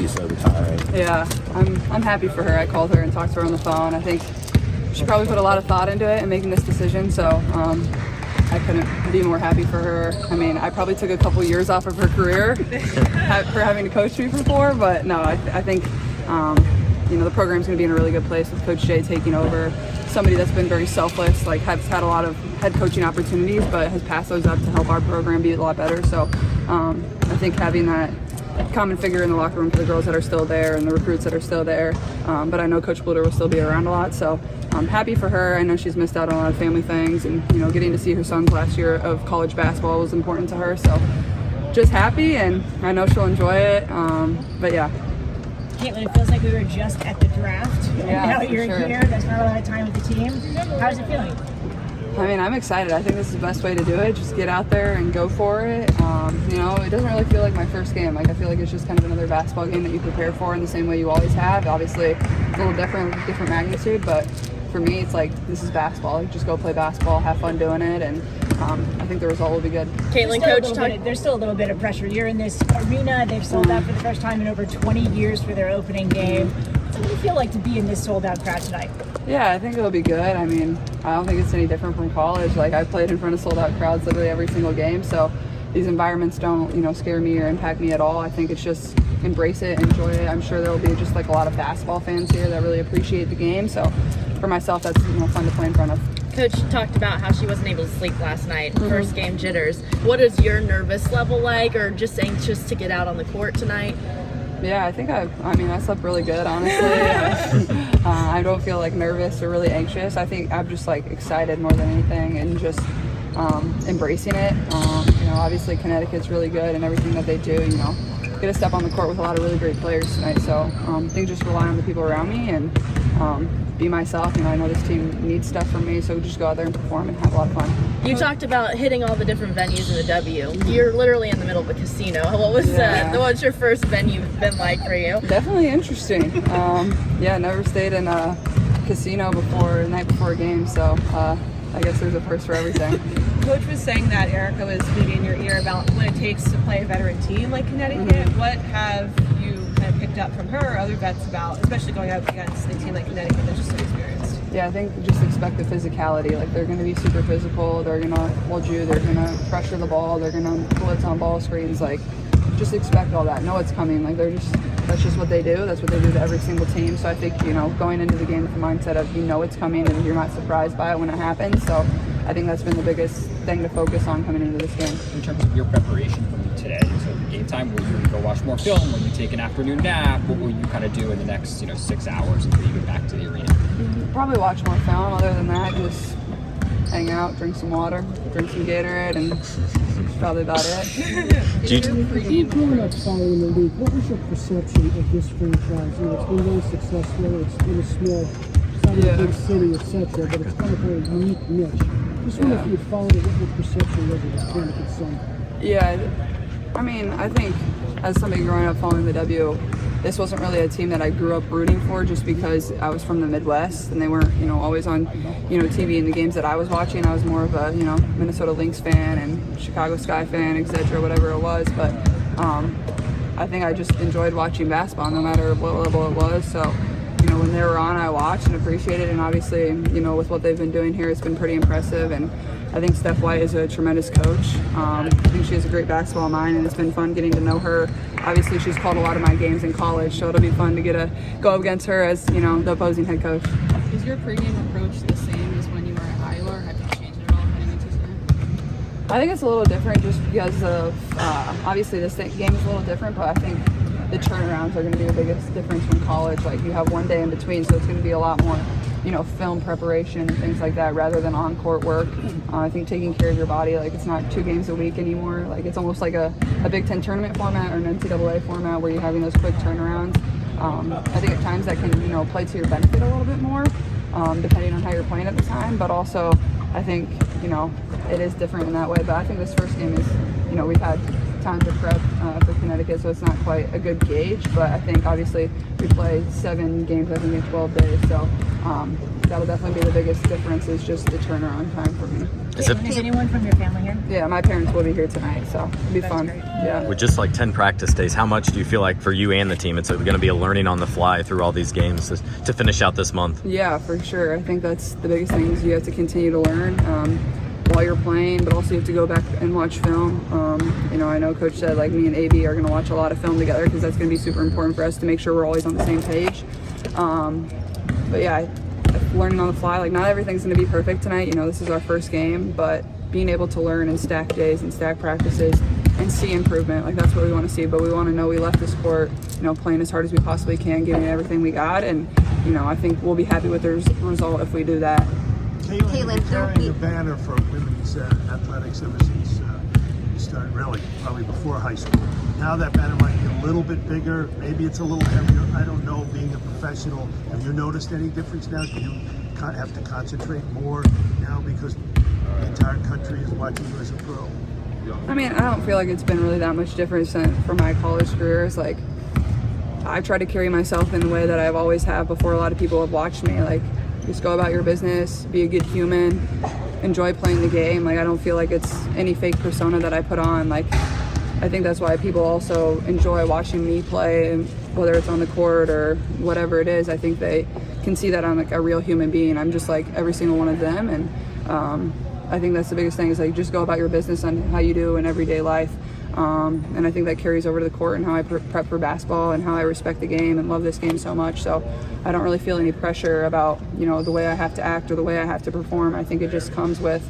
Lisa retiring. Yeah, I'm happy for her. I called her and talked to her on the phone. I think she probably put a lot of thought into it and making this decision, so I couldn't be more happy for her. I mean, I probably took a couple years off of her career for having to coach me before, but no, I think the program's going to be in a really good place with Coach Jay taking over. Somebody that's been very selfless, like has had a lot of head coaching opportunities, but has passed those up to help our program be a lot better. So I think having that common figure in the locker room for the girls that are still there and the recruits that are still there, but I know Coach Bluder will still be around a lot, so I'm happy for her. I know she's missed out on a lot of family things, and getting to see her son's last year of college basketball was important to her, so just happy, and I know she'll enjoy it, but yeah. Caitlin, it feels like we were just at the draft, and now you're sure. here. There's not a lot of time with the team. How's it feeling? I mean, I'm excited. I think this is the best way to do it. Just get out there and go for it. It doesn't really feel like my first game. Like, I feel like it's just kind of another basketball game that you prepare for in the same way you always have. Obviously, it's a little different magnitude, but for me, it's like, this is basketball. Like, just go play basketball, have fun doing it, and I think the result will be good. Caitlin, there's still a little bit of pressure. You're in this arena. They've sold out for the first time in over 20 years for their opening game. What do you feel like to be in this sold-out crowd tonight? Yeah, I think it'll be good. I mean, I don't think it's any different from college. Like, I've played in front of sold-out crowds literally every single game, so these environments don't, scare me or impact me at all. I think it's just embrace it, enjoy it. I'm sure there'll be just like a lot of basketball fans here that really appreciate the game. So for myself, that's fun to play in front of. Coach talked about how she wasn't able to sleep last night, first game jitters. What is your nervous level like, or just anxious to get out on the court tonight? Yeah, I think I slept really good, honestly. I don't feel like nervous or really anxious. I think I'm just like excited more than anything and just embracing it. Obviously Connecticut's really good and everything that they do, get to step on the court with a lot of really great players tonight. So I think just rely on the people around me and be myself. I know this team needs stuff from me, so just go out there and perform and have a lot of fun. You talked about hitting all the different venues in the W. You're literally in the middle of a casino. What's your first venue been like for you? Definitely interesting. Never stayed in a casino before, the night before a game, so I guess there's a first for everything. Coach was saying that Erica was maybe in your ear about what it takes to play a veteran team like Connecticut. What have you kind of picked up from her or other vets about, especially going up against a team like Connecticut that's just so experienced? Yeah, I think just expect the physicality. Like, they're going to be super physical. They're going to hold you. They're going to pressure the ball. They're going to blitz on ball screens. Like, just expect all that. Know it's coming. Like, that's just what they do. That's what they do to every single team. So I think, going into the game with the mindset of it's coming and you're not surprised by it when it happens. So I think that's been the biggest thing to focus on coming into this game. In terms of your preparation from today, so the game time, will you go watch more film? Will you take an afternoon nap? What will you kind of do in the next 6 hours until you get back to the arena? Probably watch more film. Other than that, just hang out, drink some water, drink some Gatorade, and that's probably about it. Growing up following the league, what was your perception of this franchise? It's been very successful. It's in a small, it's not a big city, etc., but it's kind of a unique niche. Just wonder if you had followed it, what your perception was of the Connecticut Sun. Yeah, I think as somebody growing up following the W, this wasn't really a team that I grew up rooting for just because I was from the Midwest and they weren't, always on, TV in the games that I was watching. I was more of a, Minnesota Lynx fan and Chicago Sky fan, etc., whatever it was. But I think I just enjoyed watching basketball no matter what level it was. So, when they were on, I watched and appreciated it. And obviously, with what they've been doing here, it's been pretty impressive. And I think Steph White is a tremendous coach. I think she has a great basketball mind, and it's been fun getting to know her. Obviously, she's called a lot of my games in college, so it'll be fun to go against her as, the opposing head coach. Is your pregame approach the same as when you were at Iowa, or have you changed it at all heading into tonight? I think it's a little different just because of, obviously this game is a little different, but I think the turnarounds are going to be the biggest difference from college. Like, you have one day in between, so it's going to be a lot more film preparation and things like that rather than on-court work. I think taking care of your body, like, it's not 2 games a week anymore. Like, it's almost like a Big Ten tournament format or an NCAA format where you're having those quick turnarounds. I think at times that can, play to your benefit a little bit more, depending on how you're playing at the time. But also, I think, it is different in that way. But I think this first game is, we've had time to prep for Connecticut, so it's not quite a good gauge. But I think obviously we play 7 games, I think, in 12 days. So that'll definitely be the biggest difference, is just the turnaround time for me. Is anyone from your family here? Yeah, my parents will be here tonight, so it'll be fun. Great. Yeah. With just like 10 practice days, how much do you feel like for you and the team it's going to be a learning on the fly through all these games to finish out this month? Yeah, for sure. I think that's the biggest thing, is you have to continue to learn while you're playing, but also you have to go back and watch film. I know Coach said like me and AB are going to watch a lot of film together, because that's going to be super important for us to make sure we're always on the same page. But yeah, learning on the fly, like not everything's going to be perfect tonight. This is our first game, but being able to learn and stack days and stack practices and see improvement, like that's what we want to see. But we want to know we left this court, playing as hard as we possibly can, giving everything we got, and I think we'll be happy with the result if we do that. Caitlin, you've been carrying the banner for women's athletics ever since you started, really, probably before high school. Now that banner might be a little bit bigger, maybe it's a little heavier, I don't know, being a professional. Have you noticed any difference now? Do you have to concentrate more now because the entire country is watching you as a pro? I mean, I don't feel like it's been really that much different from my college career. It's like, I try to carry myself in the way that I've always have before a lot of people have watched me. Like, just go about your business, be a good human, enjoy playing the game. Like, I don't feel like it's any fake persona that I put on. Like, I think that's why people also enjoy watching me play, and whether it's on the court or whatever it is, I think they can see that I'm like a real human being. I'm just like every single one of them, and I think that's the biggest thing, is like just go about your business on how you do in everyday life. And I think that carries over to the court and how I prep for basketball and how I respect the game and love this game so much. So I don't really feel any pressure about, the way I have to act or the way I have to perform. I think it just comes with,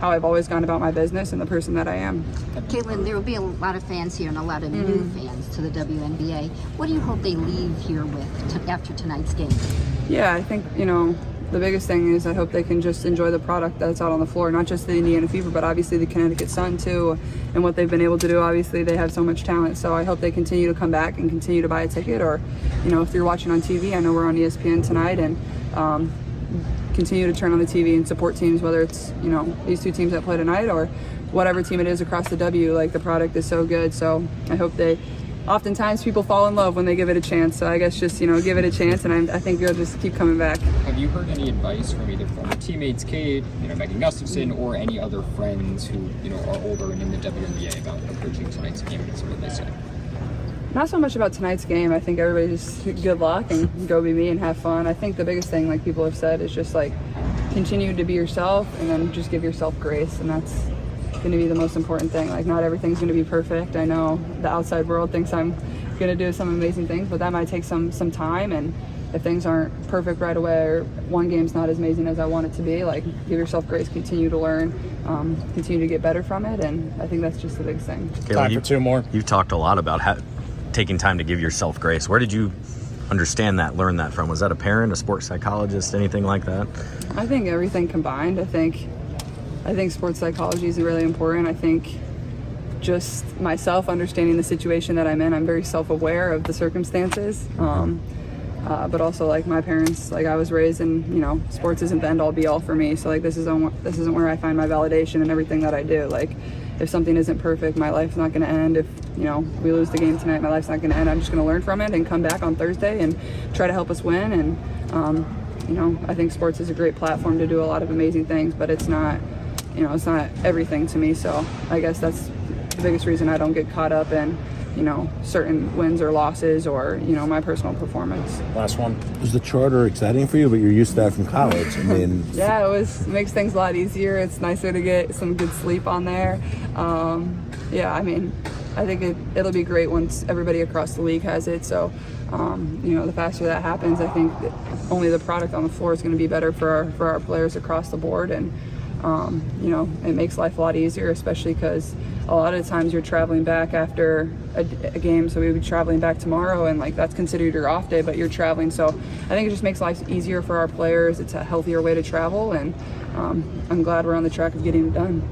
how I've always gone about my business and the person that I am. Caitlin, there will be a lot of fans here and a lot of new fans to the WNBA. What do you hope they leave here with after tonight's game? Yeah, I think, the biggest thing is I hope they can just enjoy the product that's out on the floor, not just the Indiana Fever, but obviously the Connecticut Sun too, and what they've been able to do. Obviously they have so much talent, so I hope they continue to come back and continue to buy a ticket, or if you're watching on TV, I know we're on ESPN tonight, and continue to turn on the TV and support teams, whether it's these 2 teams that play tonight or whatever team it is across the W. Like, the product is so good, so I hope oftentimes people fall in love when they give it a chance, so I guess just give it a chance, and I think you'll just keep coming back. Have you heard any advice from either former teammates, Kate, Megan Gustafson, or any other friends who are older and in the WNBA about approaching tonight's game and what they say? Not so much about tonight's game. I think everybody just good luck and go be me and have fun. I think the biggest thing, like people have said, is just like continue to be yourself, and then just give yourself grace, and that's going to be the most important thing. Like, not everything's going to be perfect. I know the outside world thinks I'm going to do some amazing things, but that might take some time, and if things aren't perfect right away, or one game's not as amazing as I want it to be, like, give yourself grace, continue to learn, continue to get better from it, and I think that's just the biggest thing. Time for 2 more. You've talked a lot about taking time to give yourself grace. Where did you understand that, learn that from? Was that a parent, a sports psychologist, anything like that? I think everything combined. I think sports psychology is really important. I think just myself understanding the situation that I'm in, I'm very self-aware of the circumstances. But also, like, my parents, like, I was raised in, sports isn't the end-all be-all for me. So, like, this isn't where I find my validation in everything that I do. Like, if something isn't perfect, my life's not going to end. If, we lose the game tonight, my life's not going to end. I'm just going to learn from it and come back on Thursday and try to help us win. And, I think sports is a great platform to do a lot of amazing things, but it's not, it's not everything to me. So I guess that's the biggest reason I don't get caught up in, certain wins or losses, or, my personal performance. Last one. Was the charter exciting for you, but you're used to that from college? I mean, yeah, it makes things a lot easier. It's nicer to get some good sleep on there. Yeah, I mean, I think it'll be great once everybody across the league has it. So, the faster that happens, I think that only the product on the floor is going to be better for our players across the board. And, it makes life a lot easier, especially because a lot of times you're traveling back after a game. So we would be traveling back tomorrow, and like that's considered your off day, but you're traveling. So I think it just makes life easier for our players. It's a healthier way to travel, and I'm glad we're on the track of getting it done.